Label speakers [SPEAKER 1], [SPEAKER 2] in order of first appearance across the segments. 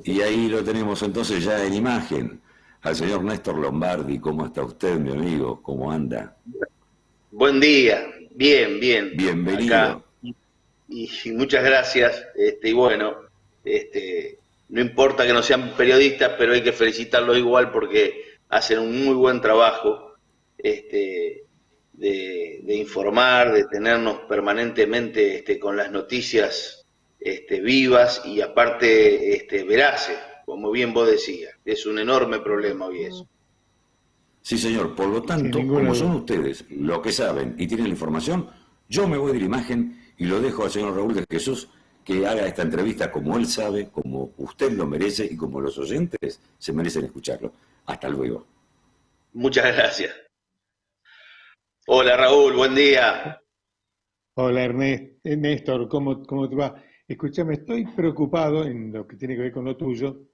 [SPEAKER 1] Y ahí lo tenemos entonces ya en imagen, al señor Néstor Lombardi. ¿Cómo está usted, mi amigo? ¿Cómo anda?
[SPEAKER 2] Buen día, bien, bien, acá.
[SPEAKER 1] Bienvenido.
[SPEAKER 2] Y muchas gracias. Y bueno, este, no importa que no sean periodistas, pero hay que felicitarlos igual porque hacen un muy buen trabajo este, de informar, de tenernos permanentemente con las noticias vivas y aparte veraces, como bien vos decías. Es un enorme problema hoy eso.
[SPEAKER 1] Sí, señor. Por lo
[SPEAKER 3] Sin
[SPEAKER 1] tanto,
[SPEAKER 3] ninguna
[SPEAKER 1] como son
[SPEAKER 3] duda.
[SPEAKER 1] ustedes lo que saben y tienen la información, yo me voy de la imagen y lo dejo al señor Raúl de Jesús que haga esta entrevista como él sabe, como usted lo merece y como los oyentes se merecen escucharlo. Hasta luego.
[SPEAKER 2] Muchas gracias. Hola Raúl, buen día.
[SPEAKER 3] Hola Néstor, ¿cómo te va? Escúchame, estoy preocupado en lo que tiene que ver con lo tuyo,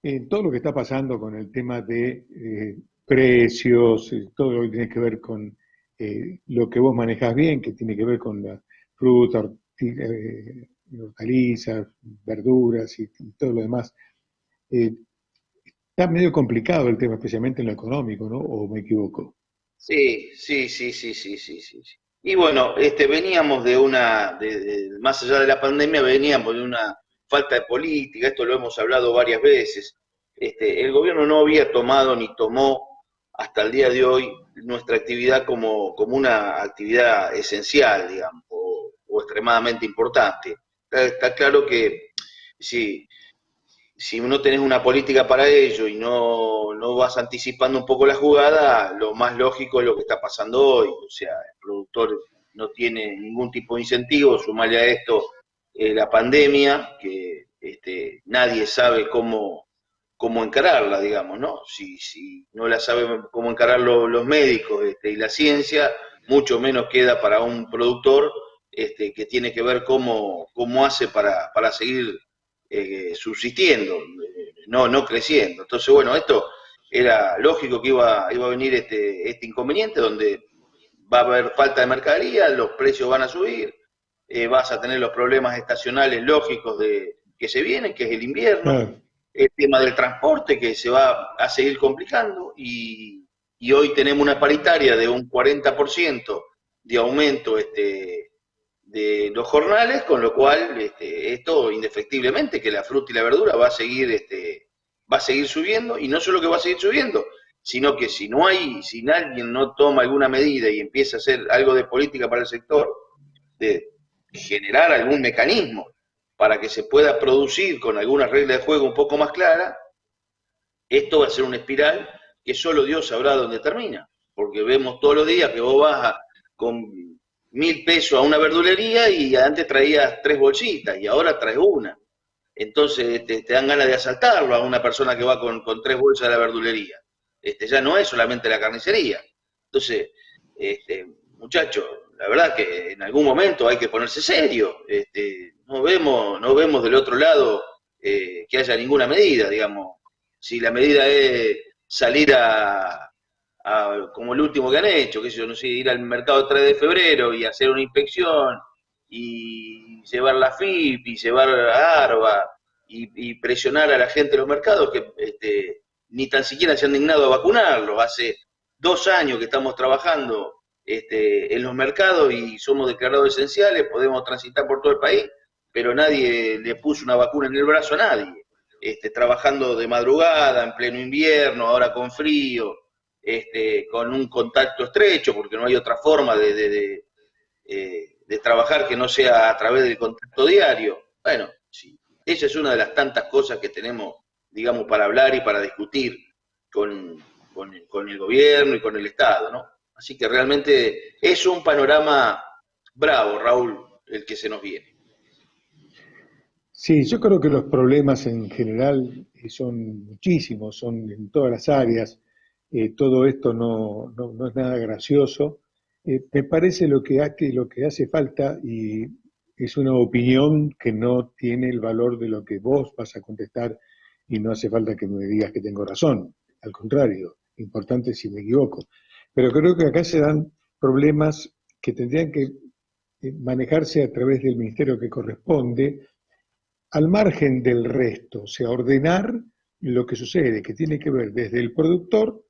[SPEAKER 3] en todo lo que está pasando con el tema de precios, todo lo que tiene que ver con lo que vos manejás bien, que tiene que ver con la fruta, hortalizas, verduras y todo lo demás. Eh, Está medio complicado el tema, especialmente en lo económico, ¿no? ¿O me equivoco?
[SPEAKER 2] Sí, sí, sí, sí, sí, sí, sí, sí. Y bueno, veníamos de más allá de la pandemia, veníamos de una falta de política, esto lo hemos hablado varias veces. El gobierno no había tomado ni tomó hasta el día de hoy nuestra actividad como una actividad esencial, digamos, o extremadamente importante. Está claro que sí, si no tenés una política para ello y no vas anticipando un poco la jugada, lo más lógico es lo que está pasando hoy. O sea, el productor no tiene ningún tipo de incentivo, sumarle a esto la pandemia, que nadie sabe cómo encararla, digamos, ¿no? Si no la saben cómo encarar los médicos y la ciencia, mucho menos queda para un productor que tiene que ver cómo hace para seguir subsistiendo, no creciendo. Entonces, bueno, esto era lógico que iba a venir este inconveniente donde va a haber falta de mercadería, los precios van a subir, vas a tener los problemas estacionales lógicos que se vienen, que es el invierno,
[SPEAKER 3] Claro.
[SPEAKER 2] el tema del transporte que se va a seguir complicando y hoy tenemos una paritaria de un 40% de aumento de los jornales, con lo cual esto indefectiblemente que la fruta y la verdura va a seguir subiendo, y no solo que va a seguir subiendo, sino que si alguien no toma alguna medida y empieza a hacer algo de política para el sector, de generar algún mecanismo para que se pueda producir con alguna regla de juego un poco más clara, esto va a ser una espiral que solo Dios sabrá dónde termina, porque vemos todos los días que vos vas con 1.000 pesos a una verdulería y antes traías 3 bolsitas y ahora traes una. Entonces te dan ganas de asaltarlo a una persona que va con 3 bolsas de la verdulería. Ya no es solamente la carnicería. Entonces, muchachos, la verdad que en algún momento hay que ponerse serio. No vemos del otro lado que haya ninguna medida, digamos. Si la medida es salir como el último que han hecho, que yo no sé, ir al mercado 3 de febrero y hacer una inspección y llevar la FIP y llevar a ARBA y presionar a la gente de los mercados que ni tan siquiera se han dignado a vacunarlos. Hace 2 años que estamos trabajando en los mercados y somos declarados esenciales, podemos transitar por todo el país, pero nadie le puso una vacuna en el brazo a nadie. Trabajando de madrugada, en pleno invierno, ahora con frío, con un contacto estrecho, porque no hay otra forma de trabajar que no sea a través del contacto diario. Bueno, sí, esa es una de las tantas cosas que tenemos, digamos, para hablar y para discutir con el gobierno y con el Estado, ¿no? Así que realmente es un panorama bravo, Raúl, el que se nos viene.
[SPEAKER 3] Sí, yo creo que los problemas en general son muchísimos, son en todas las áreas. Todo esto no es nada gracioso. Me parece lo que hace falta y es una opinión que no tiene el valor de lo que vos vas a contestar y no hace falta que me digas que tengo razón. Al contrario, importante si me equivoco. Pero creo que acá se dan problemas que tendrían que manejarse a través del ministerio que corresponde al margen del resto, o sea, ordenar lo que sucede, que tiene que ver desde el productor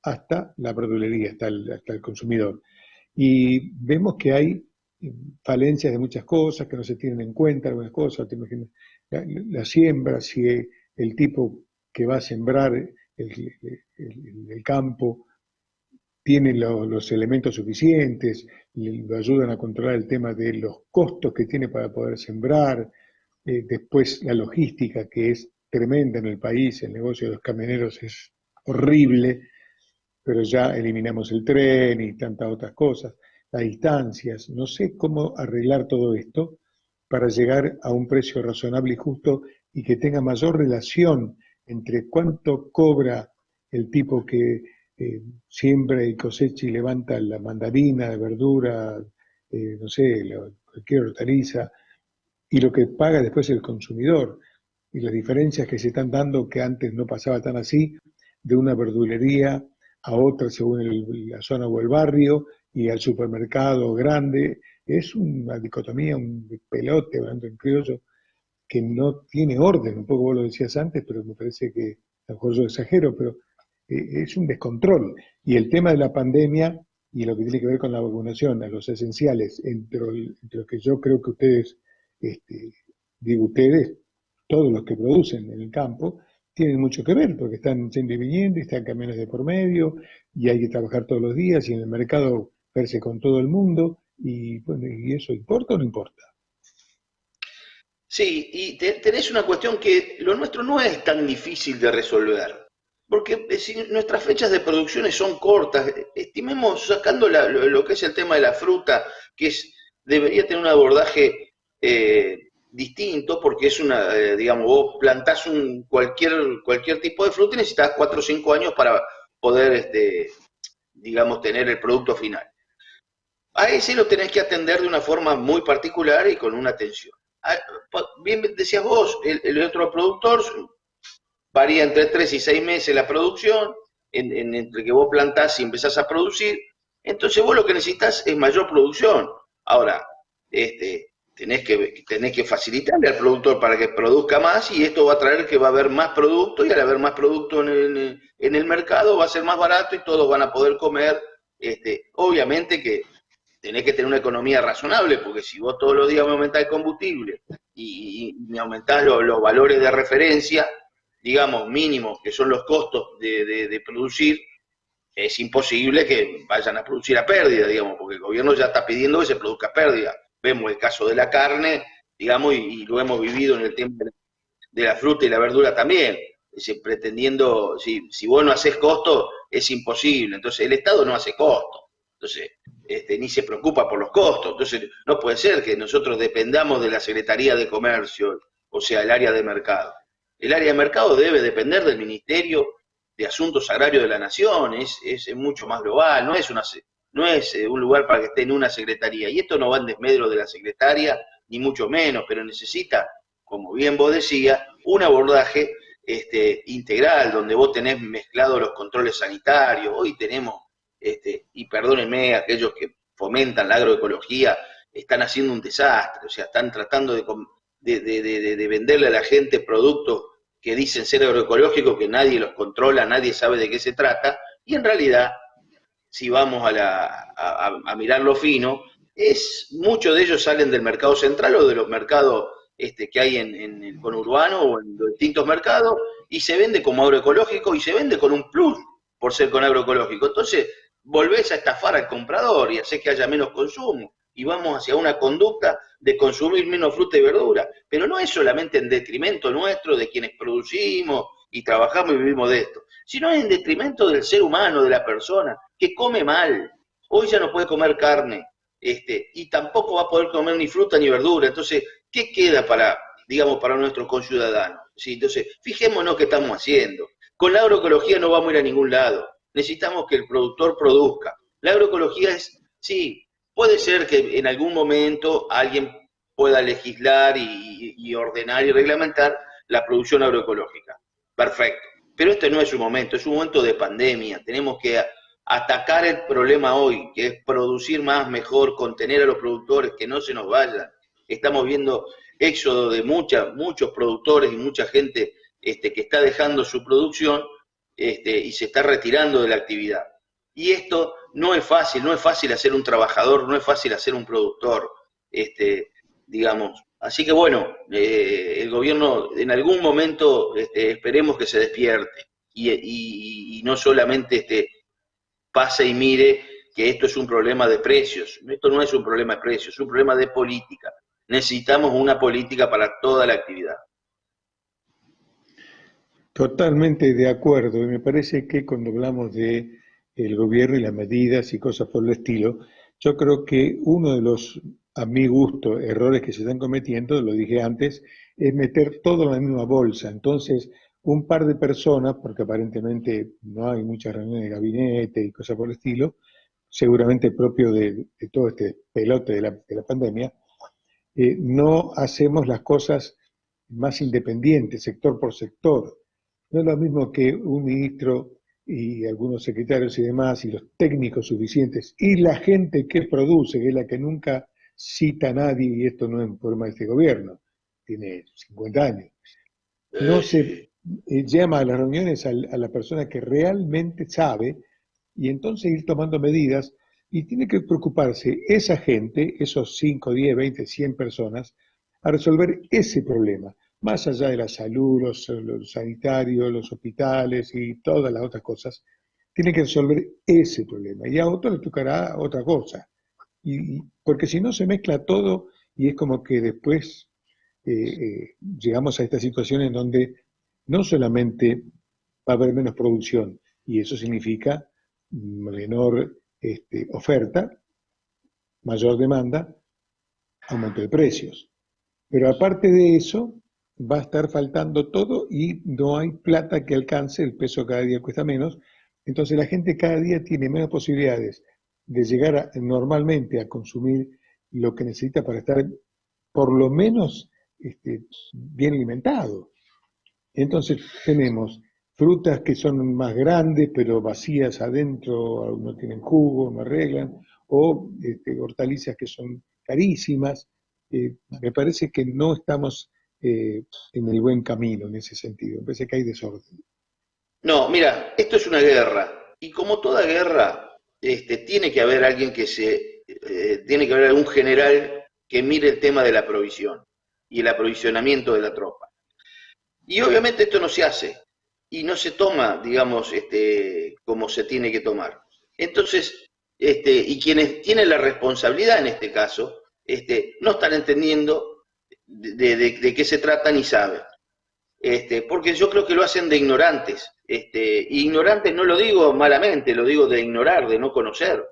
[SPEAKER 3] hasta la verdulería, hasta el consumidor. Y vemos que hay falencias de muchas cosas, que no se tienen en cuenta algunas cosas, te imaginas, la siembra, si el tipo que va a sembrar el campo tiene los elementos suficientes, lo ayudan a controlar el tema de los costos que tiene para poder sembrar, después la logística que es tremenda en el país, el negocio de los camioneros es horrible, pero ya eliminamos el tren y tantas otras cosas, las distancias, no sé cómo arreglar todo esto para llegar a un precio razonable y justo y que tenga mayor relación entre cuánto cobra el tipo que siembra y cosecha y levanta la mandarina, la verdura, no sé, cualquier hortaliza, y lo que paga después el consumidor, y las diferencias que se están dando, que antes no pasaba tan así, de una verdulería a otra según la zona o el barrio, y al supermercado grande, es una dicotomía, un pelote, hablando en criollo, que no tiene orden, un poco vos lo decías antes, pero me parece que, a lo mejor yo exagero, pero es un descontrol. Y el tema de la pandemia y lo que tiene que ver con la vacunación, a los esenciales, entre los que yo creo que ustedes, este, digo ustedes, todos los que producen en el campo, tienen mucho que ver, porque están yendo y viniendo, y están camiones de por medio, y hay que trabajar todos los días, y en el mercado verse con todo el mundo, y bueno, ¿y eso importa o no importa?
[SPEAKER 2] Sí, y tenés una cuestión que lo nuestro no es tan difícil de resolver, porque si nuestras fechas de producciones son cortas, estimemos sacando lo que es el tema de la fruta, que debería tener un abordaje distinto, porque es una, digamos, vos plantás cualquier tipo de fruta y necesitas 4 o 5 años para poder, digamos, tener el producto final. A ese lo tenés que atender de una forma muy particular y con una atención. Bien decías vos, el otro productor varía entre 3 y 6 meses la producción, entre que vos plantás y empezás a producir, entonces vos lo que necesitas es mayor producción. Ahora, tenés que facilitarle al productor para que produzca más y esto va a traer que va a haber más producto y al haber más producto en el mercado va a ser más barato y todos van a poder comer. Obviamente que tenés que tener una economía razonable, porque si vos todos los días me aumentás el combustible y me aumentás los valores de referencia, digamos, mínimos, que son los costos de producir, es imposible que vayan a producir a pérdida, digamos, porque el gobierno ya está pidiendo que se produzca a pérdida. Vemos el caso de la carne, digamos, y lo hemos vivido en el tema de la fruta y la verdura también, pretendiendo, si vos no haces costo, es imposible. Entonces el Estado no hace costo. Entonces, ni se preocupa por los costos. Entonces, no puede ser que nosotros dependamos de la Secretaría de Comercio, o sea, el área de mercado. El área de mercado debe depender del Ministerio de Asuntos Agrarios de la Nación, es mucho más global, no es un lugar para que esté en una secretaría. Y esto no va en desmedro de la secretaria, ni mucho menos, pero necesita, como bien vos decías, un abordaje integral, donde vos tenés mezclados los controles sanitarios. Hoy tenemos, y perdónenme, aquellos que fomentan la agroecología, están haciendo un desastre, o sea, están tratando de venderle a la gente productos que dicen ser agroecológicos, que nadie los controla, nadie sabe de qué se trata, y en realidad, si vamos a mirarlo fino, muchos de ellos salen del mercado central o de los mercados que hay en el conurbano o en los distintos mercados, y se vende como agroecológico y se vende con un plus por ser con agroecológico. Entonces, volvés a estafar al comprador y haces que haya menos consumo. Y vamos hacia una conducta de consumir menos fruta y verdura. Pero no es solamente en detrimento nuestro, de quienes producimos y trabajamos y vivimos de esto, sino en detrimento del ser humano, de la persona, que come mal. Hoy ya no puede comer carne, y tampoco va a poder comer ni fruta ni verdura. Entonces, ¿qué queda digamos, para nuestros conciudadanos? ¿Sí? Entonces, fijémonos qué estamos haciendo. Con la agroecología no vamos a ir a ningún lado. Necesitamos que el productor produzca. La agroecología sí, puede ser que en algún momento alguien pueda legislar y ordenar y reglamentar la producción agroecológica. Perfecto. Pero este no es un momento, es un momento de pandemia. Tenemos que atacar el problema hoy, que es producir más, mejor, contener a los productores, que no se nos vayan. estamos viendo éxodo de muchos productores y mucha gente que está dejando su producción y se está retirando de la actividad. Y esto no es fácil hacer un trabajador, no es fácil hacer un productor, digamos. Así que bueno, el gobierno en algún momento esperemos que se despierte y no solamente pase y mire que esto es un problema de precios. Esto no es un problema de precios, es un problema de política. Necesitamos una política para toda la actividad.
[SPEAKER 3] Totalmente de acuerdo. Y me parece que cuando hablamos de el gobierno y las medidas y cosas por el estilo, yo creo que uno de los, a mi gusto, errores que se están cometiendo, lo dije antes, es meter todo en la misma bolsa. Entonces, un par de personas, porque aparentemente no hay muchas reuniones de gabinete y cosas por el estilo, seguramente propio de todo este pelote de la pandemia, no hacemos las cosas más independientes, sector por sector. No es lo mismo que un ministro y algunos secretarios y demás, y los técnicos suficientes, y la gente que produce, que es la que nunca cita a nadie, y esto no es un problema de este gobierno, tiene 50 años. No se llama a las reuniones a la persona que realmente sabe, y entonces ir tomando medidas, y tiene que preocuparse esa gente, esos 5, 10, 20, 100 personas, a resolver ese problema, más allá de la salud, los sanitarios, los hospitales y todas las otras cosas, tiene que resolver ese problema, y a otro le tocará otra cosa, porque si no se mezcla todo, y es como que después llegamos a esta situación en donde no solamente va a haber menos producción, y eso significa menor oferta, mayor demanda, aumento de precios. Pero aparte de eso, va a estar faltando todo y no hay plata que alcance, el peso cada día cuesta menos, entonces la gente cada día tiene menos posibilidades de llegar normalmente a consumir lo que necesita para estar por lo menos bien alimentado. Entonces tenemos frutas que son más grandes pero vacías adentro, no tienen jugo, no arreglan, o hortalizas que son carísimas. Me parece que no estamos en el buen camino en ese sentido, me parece que hay desorden.
[SPEAKER 2] No, mira, esto es una guerra, y como toda guerra, tiene que haber alguien tiene que haber algún general que mire el tema de la provisión y el aprovisionamiento de la tropa. Y obviamente esto no se hace y no se toma, digamos, como se tiene que tomar. Entonces, y quienes tienen la responsabilidad en este caso, no están entendiendo de qué se trata ni saben. Porque yo creo que lo hacen de ignorantes. Ignorantes no lo digo malamente, lo digo de ignorar, de no conocer.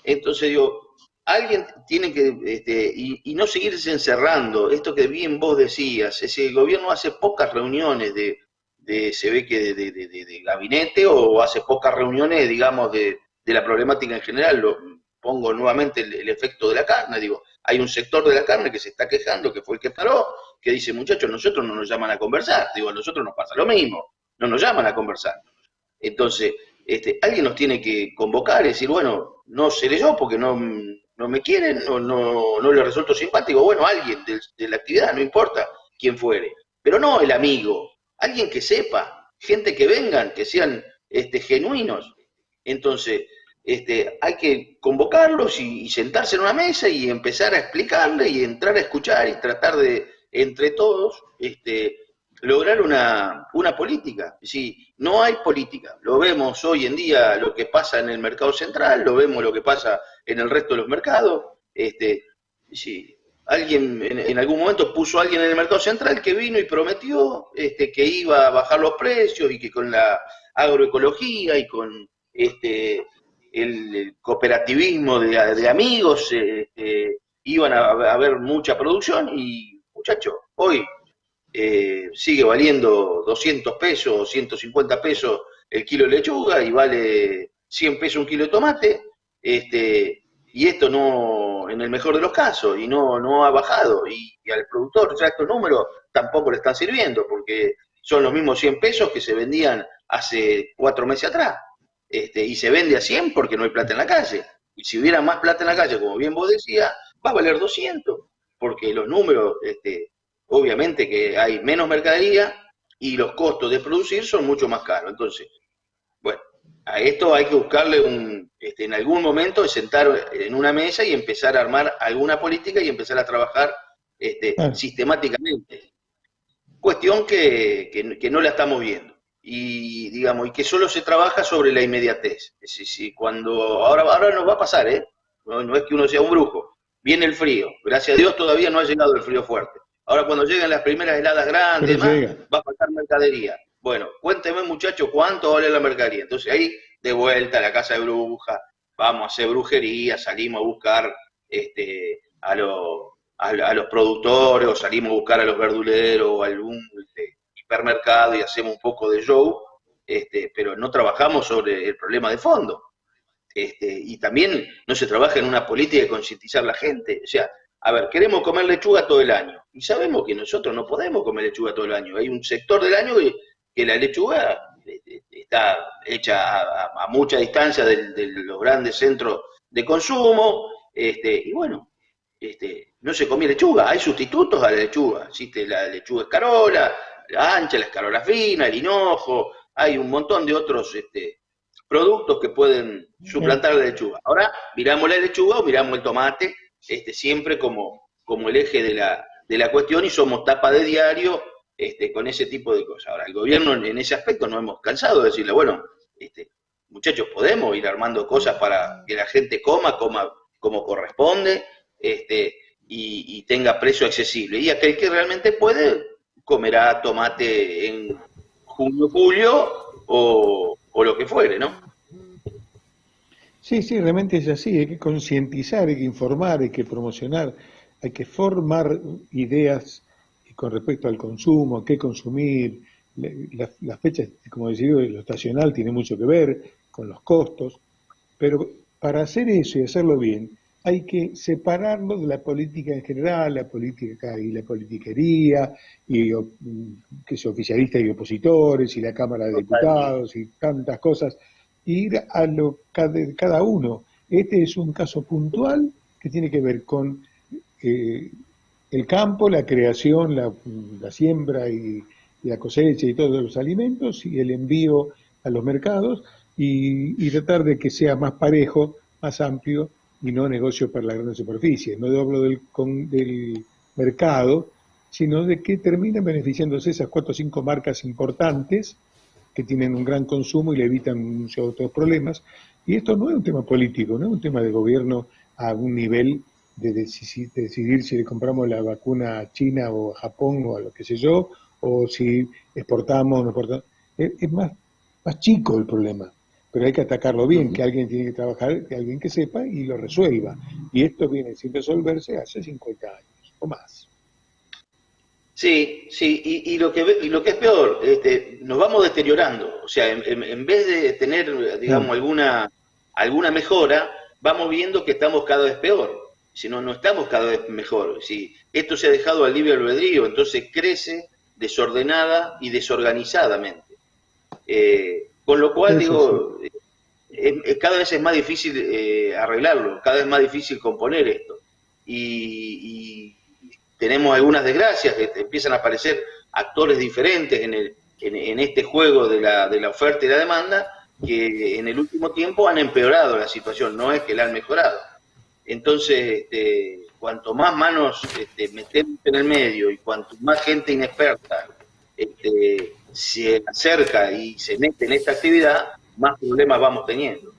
[SPEAKER 2] Entonces digo, alguien tiene que, y no seguirse encerrando, esto que bien vos decías, el gobierno hace pocas reuniones se ve que de gabinete, o hace pocas reuniones, digamos, de la problemática en general. Pongo nuevamente el efecto de la carne, digo, hay un sector de la carne que se está quejando, que fue el que paró, que dice, muchachos, nosotros no nos llaman a conversar, digo, a nosotros nos pasa lo mismo, no nos llaman a conversar. Entonces, alguien nos tiene que convocar y decir, bueno, no seré yo porque no me quieren, no les resulto simpático, bueno, alguien de la actividad, no importa quién fuere, pero no el amigo, alguien que sepa, gente que vengan, que sean genuinos. Entonces, hay que convocarlos y sentarse en una mesa y empezar a explicarle y entrar a escuchar y tratar de, entre todos, lograr una política. Si no hay política, lo vemos hoy en día lo que pasa en el mercado central, lo vemos lo que pasa en el resto de los mercados. Si alguien en algún momento puso a alguien en el mercado central que vino y prometió que iba a bajar los precios y que con la agroecología y con el cooperativismo de amigos iban a haber mucha producción, y muchachos, hoy sigue valiendo 200 pesos, 150 pesos el kilo de lechuga y vale 100 pesos un kilo de tomate, y esto no, en el mejor de los casos, y no ha bajado, y al productor ya estos números tampoco le están sirviendo, porque son los mismos 100 pesos que se vendían hace 4 meses atrás, y se vende a 100 porque no hay plata en la calle, y si hubiera más plata en la calle, como bien vos decías, va a valer 200, porque los números, obviamente que hay menos mercadería y los costos de producir son mucho más caros. Entonces, bueno, a esto hay que buscarle en algún momento sentar en una mesa y empezar a armar alguna política y empezar a trabajar sistemáticamente. Cuestión que no la estamos viendo. Y digamos, y que solo se trabaja sobre la inmediatez. Cuando ahora nos va a pasar, no es que uno sea un brujo. Viene el frío. Gracias a Dios todavía no ha llegado el frío fuerte. Ahora cuando lleguen las primeras heladas grandes, va a faltar mercadería. Bueno, cuénteme muchachos, ¿cuánto vale la mercadería? Entonces ahí, de vuelta a la casa de brujas, vamos a hacer brujería, salimos a buscar a los productores, o salimos a buscar a los verduleros, o a algún hipermercado y hacemos un poco de show, pero no trabajamos sobre el problema de fondo. Y también no se trabaja en una política de concientizar a la gente. O sea, a ver, queremos comer lechuga todo el año, y sabemos que nosotros no podemos comer lechuga todo el año. Hay un sector del año que la lechuga está hecha a mucha distancia de los grandes centros de consumo, y bueno, no se come lechuga, hay sustitutos a la lechuga. Existe la lechuga escarola, la ancha, la escarola fina, el hinojo, hay un montón de otros productos que pueden suplantar la lechuga. Ahora miramos la lechuga o miramos el tomate, siempre como el eje de la cuestión, y somos tapa de diario con ese tipo de cosas. Ahora, el gobierno en ese aspecto no hemos cansado de decirle, bueno, muchachos, podemos ir armando cosas para que la gente coma como corresponde, y tenga precio accesible. Y aquel que realmente puede, comerá tomate en junio, julio, o lo que fuere, ¿no?
[SPEAKER 3] Sí, realmente es así, hay que concientizar, hay que informar, hay que promocionar, hay que formar ideas con respecto al consumo, qué consumir. Las fechas, como decía, lo estacional tiene mucho que ver con los costos, pero para hacer eso y hacerlo bien, hay que separarlo de la política en general, la política y la politiquería, y que es oficialistas y opositores, y la Cámara de Diputados, y tantas cosas, ir a lo de cada uno. Este es un caso puntual que tiene que ver con el campo, la creación, la siembra y la cosecha y todos los alimentos, y el envío a los mercados, y tratar de que sea más parejo, más amplio, y no negocio para la gran superficie. No hablo del mercado, sino de que terminan beneficiándose esas 4 o 5 marcas importantes que tienen un gran consumo y le evitan muchos otros problemas. Y esto no es un tema político, no es un tema de gobierno a un nivel de decidir si le compramos la vacuna a China o a Japón o a lo que sé yo, o si exportamos o no exportamos. Es más chico el problema, pero hay que atacarlo bien, que alguien tiene que trabajar, que alguien que sepa y lo resuelva. Y esto viene sin resolverse hace 50 años o más.
[SPEAKER 2] Sí, y lo que es peor, nos vamos deteriorando. O sea, en vez de tener, digamos, alguna mejora, vamos viendo que estamos cada vez peor. Si no estamos cada vez mejor. Si esto se ha dejado al libre albedrío, entonces crece desordenada y desorganizadamente. Con lo cual, digo, cada vez es más difícil arreglarlo, cada vez es más difícil componer esto. Y tenemos algunas desgracias, que empiezan a aparecer actores diferentes en este juego de la oferta y la demanda, que en el último tiempo han empeorado la situación, no es que la han mejorado. Entonces, cuanto más manos metemos en el medio y cuanto más gente inexperta se acerca y se mete en esta actividad, más problemas vamos teniendo.